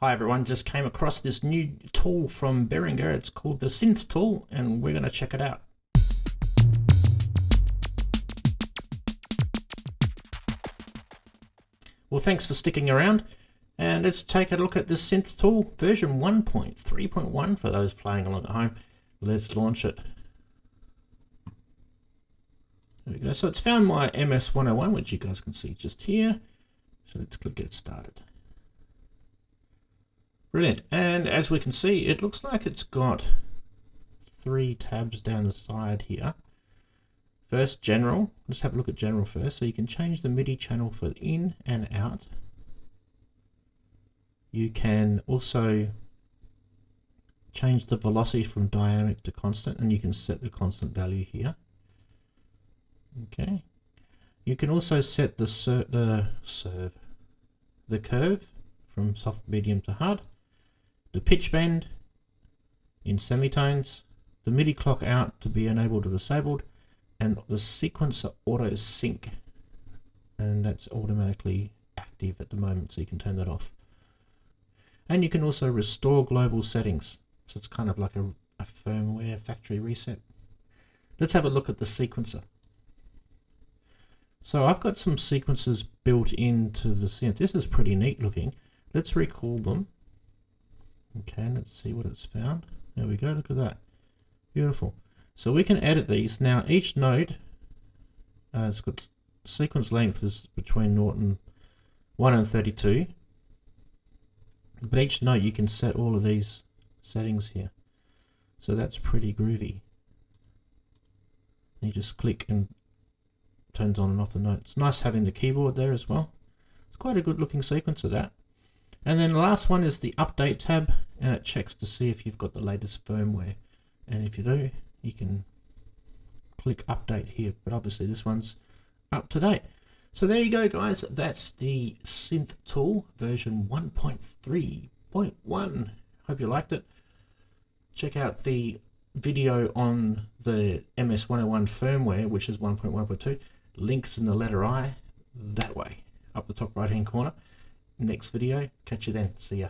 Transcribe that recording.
Hi everyone, just came across this new tool from Behringer. It's called the SynthTool and we're going to check it out. Well, thanks for sticking around and let's take a look at this SynthTool version 1.3.1 for those playing along at home. Let's launch it. There we go. So it's found my MS-101, which you guys can see just here. So let's click get started. Brilliant, and as we can see, it looks like it's got 3 tabs down the side here. First, general. Let's have a look at general first. So you can change the MIDI channel for in and out. You can also change the velocity from dynamic to constant, and you can set the constant value here. Okay. You can also set the curve from soft, medium to hard. The pitch bend in semitones, the MIDI clock out to be enabled or disabled, and the sequencer auto sync, and that's automatically active at the moment, so you can turn that off. And you can also restore global settings, so it's kind of like a firmware factory reset. Let's have a look at the sequencer. So I've got some sequencers built into the synth. This is pretty neat looking. Let's recall them. Okay, let's see what it's found. There we go, look at that. Beautiful. So we can edit these. Now each node, it's got sequence length is between 1 and 32. But each node you can set all of these settings here. So that's pretty groovy. You just click and it turns on and off the note. It's nice having the keyboard there as well. It's quite a good looking sequencer, that. And then the last one is the update tab, and it checks to see if you've got the latest firmware. And if you do, you can click update here, but obviously this one's up to date. So there you go, guys. That's the SynthTool version 1.3.1. Hope you liked it. Check out the video on the MS-101 firmware, which is 1.1.2. Links in the letter I, that way, up the top right hand corner. Next video, catch you then. See ya.